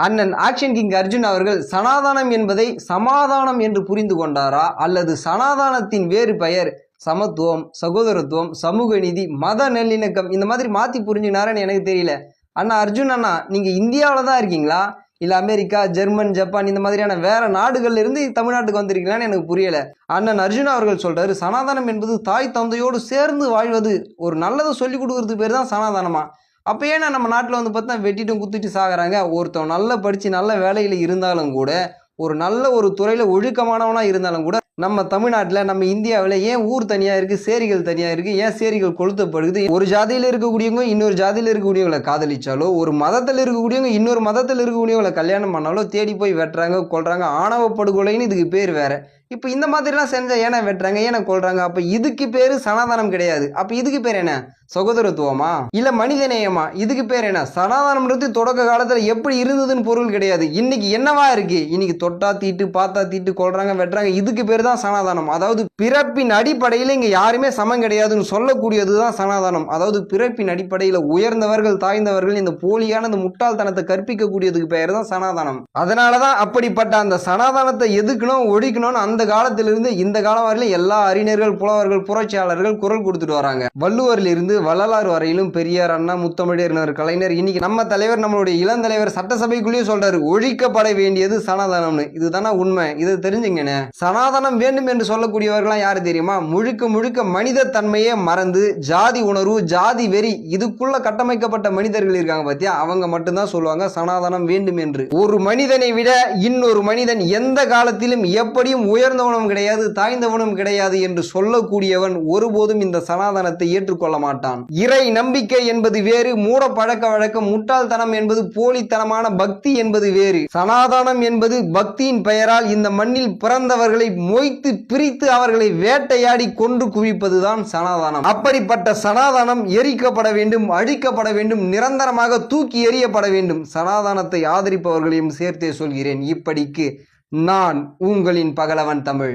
அண்ணன் action king Arjun அவர்கள் சனாதனம் என்பதை சமாதானம் என்று புரிந்து கொண்டாரா, அல்லது சனாதானத்தின் வேறு பெயர் சமத்துவம், சகோதரத்துவம், சமூக நீதி, மத நல்லிணக்கம் இந்த மாதிரி மாத்தி புரிஞ்சுனாரன்னு எனக்கு தெரியல. அண்ணா அர்ஜுன் அண்ணா, நீங்க இந்தியாவில தான் இருக்கீங்களா, இல்ல அமெரிக்கா, ஜெர்மன், ஜப்பான் இந்த மாதிரியான வேற நாடுகள்ல இருந்து தமிழ்நாட்டுக்கு வந்திருக்கீங்களான்னு எனக்கு புரியல. அண்ணன் அர்ஜுன் அவர்கள் சொல்றாரு, சனாதனம் என்பது தாய் தந்தையோடு சேர்ந்து வாழ்வது, ஒரு நல்லதை சொல்லி கொடுக்கறது பேர் தான் சனாதனமா. அப்போ ஏன்னா நம்ம நாட்டில் வந்து பார்த்தா வெட்டிட்டும் குத்திட்டு சாகுறாங்க. ஒருத்தன் நல்லா படித்து நல்ல வேலையில் இருந்தாலும் கூட, ஒரு நல்ல ஒரு துறையில் ஒழுக்கமானவனாக இருந்தாலும் கூட, நம்ம தமிழ்நாட்டில் நம்ம இந்தியாவில் ஏன் ஊர் தனியாக இருக்குது, சேரிகள் தனியாக இருக்குது, ஏன் சேரிகள் கொளுத்தப்படுது? ஒரு ஜாதியில் இருக்கக்கூடியவங்க இன்னொரு ஜாதியில் இருக்கக்கூடியவங்களை காதலிச்சாலோ, ஒரு மதத்தில் இருக்கக்கூடியவங்க இன்னொரு மதத்தில் இருக்கக்கூடியவங்களை கல்யாணம் பண்ணாலோ தேடி போய் வெட்டுறாங்க, கொல்றாங்க. ஆணவ படுகொலைன்னு இதுக்கு பேர் வேற. இப்போ இந்த மாதிரிலாம் செஞ்சால் ஏன்னா வெட்டுறாங்க, ஏன்னா கொல்றாங்க? அப்போ இதுக்கு பேர் சனாதனம் கிடையாது. அப்போ இதுக்கு பேர் என்ன? சகோதரத்துவமா, இல்ல மனிதநேயமா? இதுக்கு பேர் என்ன? சனாதனம்ன்றது தொடக்க காலத்துல எப்படி இருந்ததுன்னு பொருள் கிடையாது. இன்னைக்கு என்னவா இருக்கு? இன்னைக்கு தொட்டா தீட்டு, பார்த்தா தீட்டு, கொல்றாங்க, வெட்டுறாங்க. இதுக்கு பேர் தான் சனாதனம். அதாவது பிறப்பின் அடிப்படையில் இங்க யாருமே சமம் கிடையாதுன்னு சொல்லக்கூடியதுதான் சனாதனம். அதாவது பிறப்பின் அடிப்படையில் உயர்ந்தவர்கள் தாய்ந்தவர்கள் இந்த போலியான இந்த முட்டாள்தனத்தை கற்பிக்கக்கூடியதுக்கு பெயர் தான் சனாதனம். அதனாலதான் அப்படிப்பட்ட அந்த சனாதனத்தை எதுக்கணும், ஒழிக்கணும்னு அந்த காலத்திலிருந்து இந்த காலம் வரையிலும் எல்லா அறிஞர்கள், புலவர்கள், புரட்சியாளர்கள் குரல் கொடுத்துட்டு வராங்க. வள்ளுவரில் இருந்து வள்ளலார் வரையிலும் பெரியார், அண்ணா, முத்தமிழர், கலைஞர், இன்னைக்கு நம்ம தலைவர், நம்மளுடைய இளந்தலைவர் சட்டசபைக்குள்ளேயே சொல்றாரு, ஒழிக்கப்பட வேண்டியது சனாதனம்னு. இதுதானே உண்மை. இதை தெரிஞ்சுங்கன்னு. சனாதனம் வேண்டும் என்று சொல்லக்கூடியவர்களாம் யாரு தெரியுமா? முழுக்க முழுக்க மனித தன்மையே மறந்து ஜாதி உணர்வு, ஜாதி வெறி இதுக்குள்ள கட்டமைக்கப்பட்ட மனிதர்கள் இருக்காங்க பாத்தியா, அவங்க மட்டும்தான் சொல்லுவாங்க சனாதனம் வேண்டும் என்று. ஒரு மனிதனை விட இன்னொரு மனிதன் எந்த காலத்திலும் எப்படியும் உயர்ந்தவனும் கிடையாது, தாய்ந்தவனும் கிடையாது என்று சொல்லக்கூடியவன் ஒருபோதும் இந்த சனாதனத்தை ஏற்றுக்கொள்ள மாட்டான். இறை நம்பிக்கை என்பது வேறு, மூட பழக்க வழக்கம், முட்டாள்தனம் என்பது, போலித்தனமான பக்தி என்பது வேறு. சனாதனம் என்பது பக்தியின் பெயரால் இந்த மண்ணில் பிறந்தவர்களை மொய்த்து பிரித்து அவர்களை வேட்டையாடி கொன்று குவிப்பதுதான் சனாதனம். அப்படிப்பட்ட சனாதனம் எரிக்கப்பட வேண்டும், அழிக்கப்பட வேண்டும், நிரந்தரமாக தூக்கி எறியப்பட வேண்டும். சனாதனத்தை ஆதரிப்பவர்களையும் சேர்த்தே சொல்கிறேன். இப்படிக்கு நான் உங்களின் பகலவன் தமிழ்.